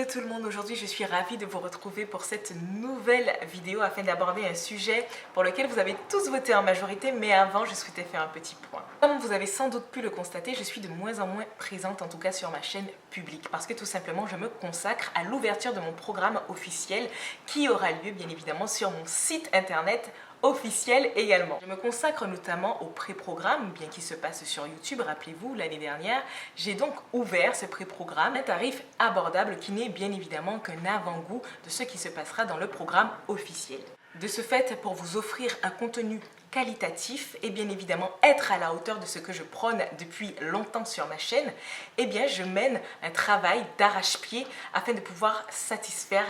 Hello tout le monde, aujourd'hui je suis ravie de vous retrouver pour cette nouvelle vidéo afin d'aborder un sujet pour lequel vous avez tous voté en majorité, mais avant je souhaitais faire un petit point. Comme vous avez sans doute pu le constater, je suis de moins en moins présente, en tout cas sur ma chaîne publique, parce que tout simplement je me consacre à l'ouverture de mon programme officiel qui aura lieu bien évidemment sur mon site internet officiel également. Je me consacre notamment au pré-programme, bien qu'il se passe sur YouTube. Rappelez-vous, l'année dernière, j'ai donc ouvert ce pré-programme, un tarif abordable qui n'est bien évidemment qu'un avant-goût de ce qui se passera dans le programme officiel. De ce fait, pour vous offrir un contenu qualitatif et bien évidemment être à la hauteur de ce que je prône depuis longtemps sur ma chaîne, eh bien je mène un travail d'arrache-pied afin de pouvoir satisfaire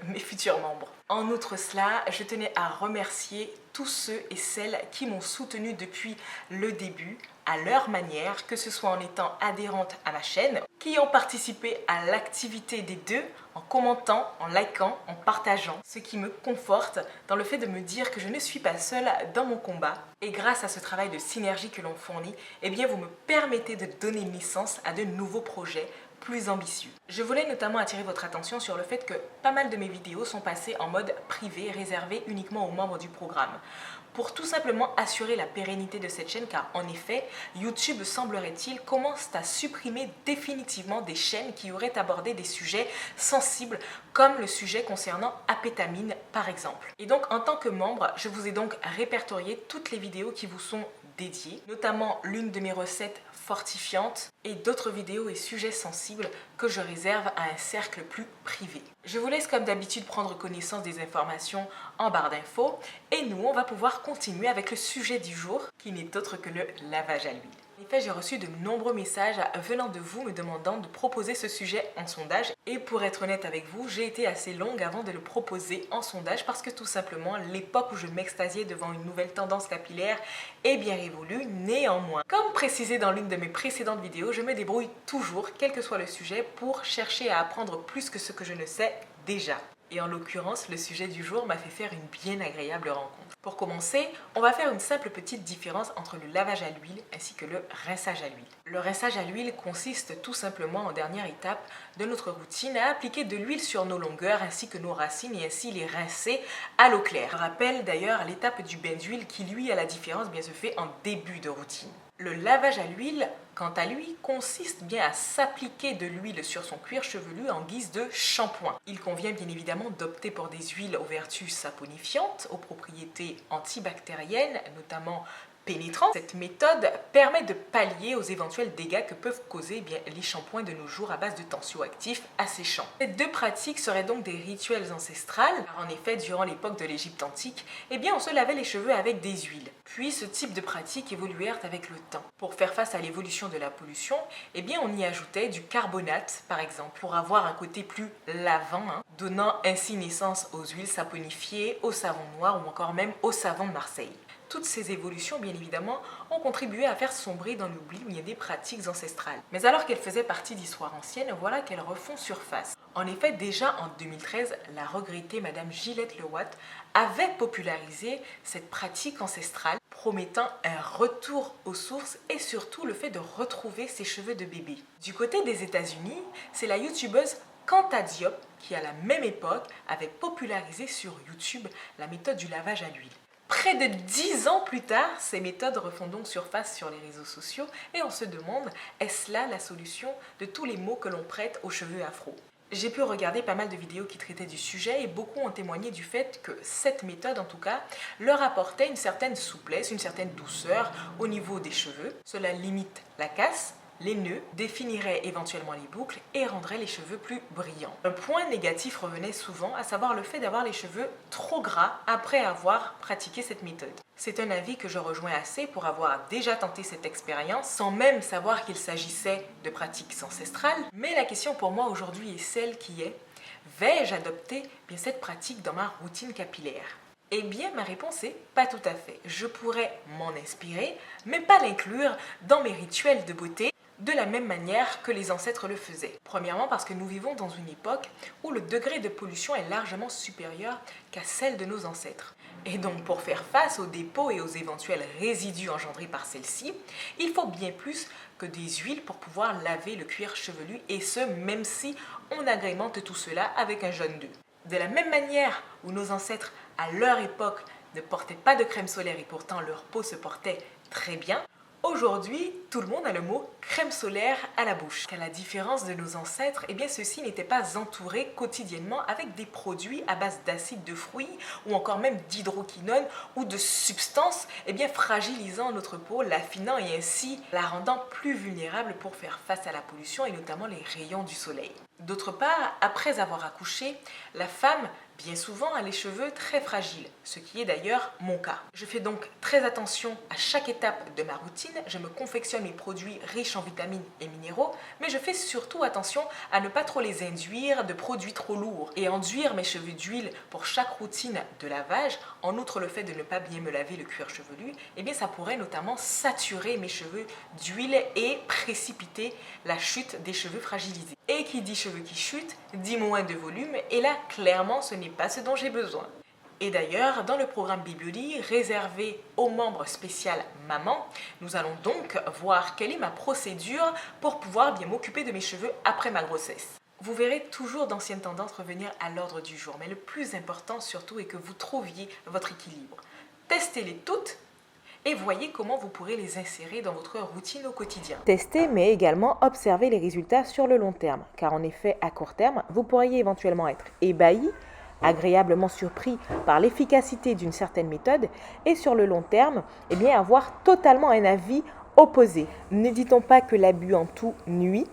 mes futurs membres. En outre cela, je tenais à remercier tous ceux et celles qui m'ont soutenu depuis le début, à leur manière, que ce soit en étant adhérente à ma chaîne, qui ont participé à l'activité des deux, en commentant, en likant, en partageant, ce qui me conforte dans le fait de me dire que je ne suis pas seule dans mon combat. Et grâce à ce travail de synergie que l'on fournit, eh bien vous me permettez de donner naissance à de nouveaux projets plus ambitieux. Je voulais notamment attirer votre attention sur le fait que pas mal de mes vidéos sont passées en mode privé, réservé uniquement aux membres du programme, pour tout simplement assurer la pérennité de cette chaîne, car en effet, YouTube, semblerait-il, commence à supprimer définitivement des chaînes qui auraient abordé des sujets sensibles, comme le sujet concernant Apétamine par exemple. Et donc en tant que membre, je vous ai donc répertorié toutes les vidéos qui vous sont dédiées, notamment l'une de mes recettes fortifiantes et d'autres vidéos et sujets sensibles que je réserve à un cercle plus privé. Je vous laisse comme d'habitude prendre connaissance des informations en barre d'infos et nous on va pouvoir continuer avec le sujet du jour qui n'est autre que le lavage à l'huile. En effet, j'ai reçu de nombreux messages venant de vous me demandant de proposer ce sujet en sondage et pour être honnête avec vous, j'ai été assez longue avant de le proposer en sondage parce que tout simplement l'époque où je m'extasiais devant une nouvelle tendance capillaire est bien révolue. Néanmoins, comme précisé dans l'une de mes précédentes vidéos, je me débrouille toujours, quel que soit le sujet, pour chercher à apprendre plus que ce que je ne sais déjà. Et en l'occurrence, le sujet du jour m'a fait faire une bien agréable rencontre. Pour commencer, on va faire une simple petite différence entre le lavage à l'huile ainsi que le rinçage à l'huile. Le rinçage à l'huile consiste tout simplement en dernière étape de notre routine à appliquer de l'huile sur nos longueurs ainsi que nos racines et ainsi les rincer à l'eau claire. Je rappelle d'ailleurs l'étape du bain d'huile qui lui à la différence se fait en début de routine. Le lavage à l'huile, quant à lui, consiste bien à s'appliquer de l'huile sur son cuir chevelu en guise de shampoing. Il convient bien évidemment d'opter pour des huiles aux vertus saponifiantes, aux propriétés antibactériennes, notamment pénétrantes. Cette méthode permet de pallier aux éventuels dégâts que peuvent causer les shampoings de nos jours à base de tensioactifs asséchants. Ces deux pratiques seraient donc des rituels ancestrales, car en effet, durant l'époque de l'Égypte antique, on se lavait les cheveux avec des huiles. Puis ce type de pratiques évoluèrent avec le temps. Pour faire face à l'évolution de la pollution, on y ajoutait du carbonate, par exemple, pour avoir un côté plus lavant, donnant ainsi naissance aux huiles saponifiées, au savon noir ou encore même au savon de Marseille. Toutes ces évolutions, bien évidemment, ont contribué à faire sombrer dans l'oubli des pratiques ancestrales. Mais alors qu'elles faisaient partie d'histoires anciennes, voilà qu'elles refont surface. En effet, déjà en 2013, la regrettée Madame Gillette Lewatt avait popularisé cette pratique ancestrale, promettant un retour aux sources et surtout le fait de retrouver ses cheveux de bébé. Du côté des États-Unis, c'est la youtubeuse Kanta Diop qui, à la même époque, avait popularisé sur YouTube la méthode du lavage à l'huile. Près de 10 ans plus tard, ces méthodes refont donc surface sur les réseaux sociaux et on se demande, est-ce là la solution de tous les maux que l'on prête aux cheveux afro? J'ai pu regarder pas mal de vidéos qui traitaient du sujet et beaucoup ont témoigné du fait que cette méthode, en tout cas, leur apportait une certaine souplesse, une certaine douceur au niveau des cheveux. Cela limite la casse, les nœuds, définirait éventuellement les boucles et rendrait les cheveux plus brillants. Un point négatif revenait souvent, à savoir le fait d'avoir les cheveux trop gras après avoir pratiqué cette méthode. C'est un avis que je rejoins assez pour avoir déjà tenté cette expérience sans même savoir qu'il s'agissait de pratiques ancestrales. Mais la question pour moi aujourd'hui est celle qui est: vais-je adopter cette pratique dans ma routine capillaire? Eh bien, ma réponse est pas tout à fait. Je pourrais m'en inspirer, mais pas l'inclure dans mes rituels de beauté, de la même manière que les ancêtres le faisaient. Premièrement parce que nous vivons dans une époque où le degré de pollution est largement supérieur qu'à celle de nos ancêtres. Et donc pour faire face aux dépôts et aux éventuels résidus engendrés par celle-ci, il faut bien plus que des huiles pour pouvoir laver le cuir chevelu, et ce même si on agrémente tout cela avec un jaune d'œuf. De la même manière où nos ancêtres à leur époque ne portaient pas de crème solaire et pourtant leur peau se portait très bien, aujourd'hui, tout le monde a le mot crème solaire à la bouche. Qu'à la différence de nos ancêtres, eh bien ceux-ci n'étaient pas entourés quotidiennement avec des produits à base d'acide de fruits ou encore même d'hydroquinone ou de substances fragilisant notre peau, l'affinant et ainsi la rendant plus vulnérable pour faire face à la pollution et notamment les rayons du soleil. D'autre part, après avoir accouché, la femme bien souvent a les cheveux très fragiles, ce qui est d'ailleurs mon cas. Je fais donc très attention à chaque étape de ma routine, je me confectionne mes produits riches en vitamines et minéraux, mais je fais surtout attention à ne pas trop les induire de produits trop lourds et enduire mes cheveux d'huile pour chaque routine de lavage. En outre le fait de ne pas bien me laver le cuir chevelu, ça pourrait notamment saturer mes cheveux d'huile et précipiter la chute des cheveux fragilisés. Et qui dit cheveux qui chutent, dit moins de volume, et là clairement ce n'est pas ce dont j'ai besoin. Et d'ailleurs, dans le programme Bibioli réservé aux membres spéciaux maman, nous allons donc voir quelle est ma procédure pour pouvoir bien m'occuper de mes cheveux après ma grossesse. Vous verrez toujours d'anciennes tendances revenir à l'ordre du jour, mais le plus important surtout est que vous trouviez votre équilibre. Testez-les toutes et voyez comment vous pourrez les insérer dans votre routine au quotidien. Testez, mais également observez les résultats sur le long terme, car en effet, à court terme, vous pourriez éventuellement être ébahi, agréablement surpris par l'efficacité d'une certaine méthode, et sur le long terme, avoir totalement un avis opposé. Ne dit-on pas que l'abus en tout nuit ?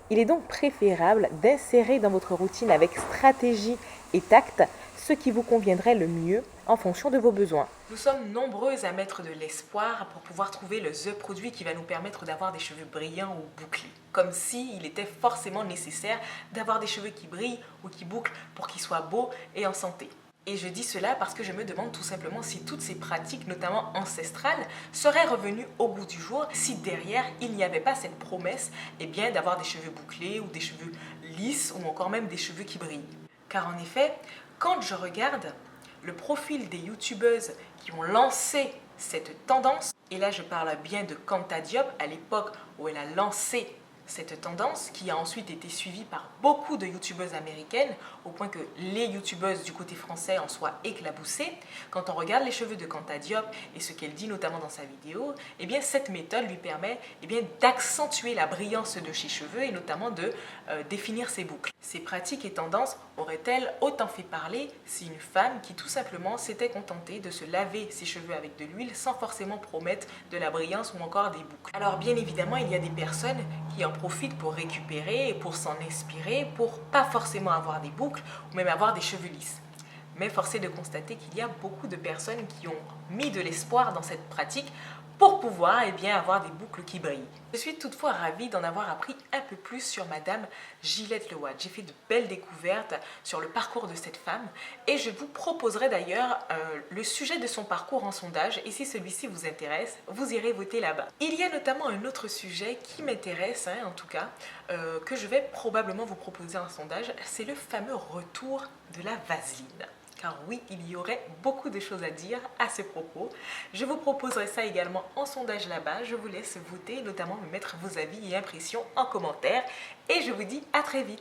Il est donc préférable d'insérer dans votre routine avec stratégie et tact ce qui vous conviendrait le mieux en fonction de vos besoins. Nous sommes nombreuses à mettre de l'espoir pour pouvoir trouver le The produit qui va nous permettre d'avoir des cheveux brillants ou bouclés. Comme s'il était forcément nécessaire d'avoir des cheveux qui brillent ou qui bouclent pour qu'ils soient beaux et en santé. Et je dis cela parce que je me demande tout simplement si toutes ces pratiques, notamment ancestrales, seraient revenues au goût du jour si derrière il n'y avait pas cette promesse d'avoir des cheveux bouclés ou des cheveux lisses ou encore même des cheveux qui brillent. Car en effet, quand je regarde le profil des youtubeuses qui ont lancé cette tendance, et là je parle bien de Kanta Diop à l'époque où elle a lancé cette tendance qui a ensuite été suivie par beaucoup de youtubeuses américaines au point que les youtubeuses du côté français en soient éclaboussées. Quand on regarde les cheveux de Kanta Diop et ce qu'elle dit notamment dans sa vidéo, cette méthode lui permet d'accentuer la brillance de ses cheveux et notamment de définir ses boucles. Ces pratiques et tendances auraient-elles autant fait parler si une femme qui tout simplement s'était contentée de se laver ses cheveux avec de l'huile sans forcément promettre de la brillance ou encore des boucles? Alors bien évidemment, il y a des personnes qui en profitent pour récupérer et pour s'en inspirer, pour pas forcément avoir des boucles ou même avoir des cheveux lisses. Mais force est de constater qu'il y a beaucoup de personnes qui ont mis de l'espoir dans cette pratique pour pouvoir avoir des boucles qui brillent. Je suis toutefois ravie d'en avoir appris un peu plus sur Madame Gillette Lewatt. J'ai fait de belles découvertes sur le parcours de cette femme et je vous proposerai d'ailleurs le sujet de son parcours en sondage, et si celui-ci vous intéresse, vous irez voter là-bas. Il y a notamment un autre sujet qui m'intéresse, en tout cas, que je vais probablement vous proposer en sondage, c'est le fameux retour de la vaseline. Car oui, il y aurait beaucoup de choses à dire à ce propos. Je vous proposerai ça également en sondage là-bas. Je vous laisse voter, notamment me mettre vos avis et impressions en commentaire. Et je vous dis à très vite.